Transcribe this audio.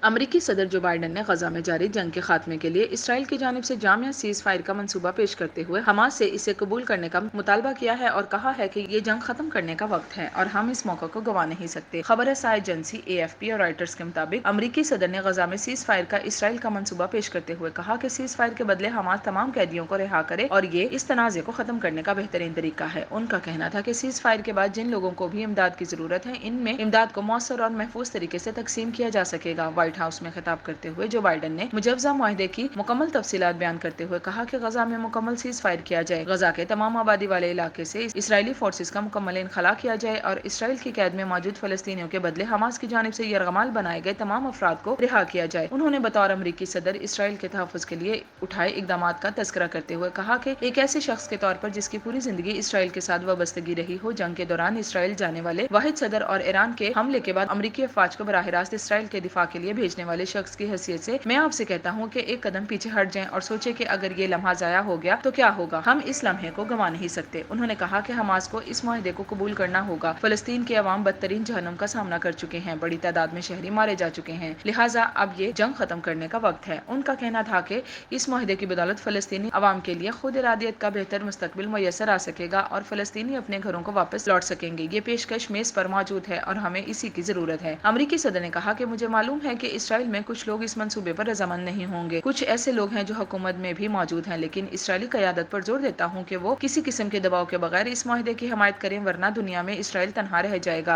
امریکی صدر Joe Biden نے غزہ میں جاری جنگ کے خاتمے کے لیے اسرائیل کی جانب سے جامع سیز فائر کا منصوبہ پیش کرتے ہوئے حماس سے اسے قبول کرنے کا مطالبہ کیا ہے اور کہا ہے کہ یہ جنگ ختم کرنے کا وقت ہے اور ہم اس موقع کو گنوا نہیں سکتے۔ خبر رساں ایجنسی AFP اور رائٹرز کے مطابق امریکی صدر نے غزہ میں سیز فائر کا اسرائیل کا منصوبہ پیش کرتے ہوئے کہا کہ سیز فائر کے بدلے حماس تمام قیدیوں کو رہا کرے اور یہ اس تنازع کو ختم کرنے کا بہترین طریقہ ہے۔ ان کا کہنا تھا کہ سیز فائر کے بعد جن لوگوں کو بھی امداد کی ضرورت ہے ان میں امداد کو مؤثر اور محفوظ طریقے سے تقسیم کیا جا سکے گا۔ وائٹ ہاؤس میں خطاب کرتے ہوئے جو بائیڈن نے مجوزہ معاہدے کی مکمل تفصیلات بیان کرتے ہوئے کہا کہ غزہ میں مکمل سیز فائر کیا جائے، غزہ کے تمام آبادی والے علاقے سے اسرائیلی فورسز کا مکمل انخلا کیا جائے اور اسرائیل کی قید میں موجود فلسطینیوں کے بدلے حماس کی جانب سے یرغمال بنائے گئے تمام افراد کو رہا کیا جائے۔ انہوں نے بطور امریکی صدر اسرائیل کے تحفظ کے لیے اٹھائے اقدامات کا تذکرہ کرتے ہوئے کہا کہ ایک ایسے شخص کے طور پر جس کی پوری زندگی اسرائیل کے ساتھ وابستگی رہی ہو، جنگ کے دوران اسرائیل جانے والے واحد صدر اور ایران کے حملے کے بعد امریکی افواج کو براہ راست اسرائیل کے دفاع کے لیے بھیجنے والے شخص کی حیثیت سے میں آپ سے کہتا ہوں کہ ایک قدم پیچھے ہٹ جائیں اور سوچیں کہ اگر یہ لمحہ ضائع ہو گیا تو کیا ہوگا۔ ہم اس لمحے کو گنوا نہیں سکتے۔ انہوں نے کہا کہ حماس کو اس معاہدے کو قبول کرنا ہوگا۔ فلسطین کے عوام بدترین جہنم کا سامنا کر چکے ہیں، بڑی تعداد میں شہری مارے جا چکے ہیں، لہٰذا اب یہ جنگ ختم کرنے کا وقت ہے۔ ان کا کہنا تھا کہ اس معاہدے کی بدولت فلسطینی عوام کے لیے خود ارادیت کا بہتر مستقبل میسر آ سکے گا اور فلسطینی اپنے گھروں کو واپس لوٹ سکیں گے۔ یہ پیشکش میز پر موجود ہے اور ہمیں اسی کی ضرورت ہے۔ امریکی صدر نے کہا کہ مجھے معلوم ہے کہ اسرائیل میں کچھ لوگ اس منصوبے پر رضامند نہیں ہوں گے، کچھ ایسے لوگ ہیں جو حکومت میں بھی موجود ہیں، لیکن اسرائیلی قیادت پر زور دیتا ہوں کہ وہ کسی قسم کے دباؤ کے بغیر اس معاہدے کی حمایت کریں ورنہ دنیا میں اسرائیل تنہا رہ جائے گا۔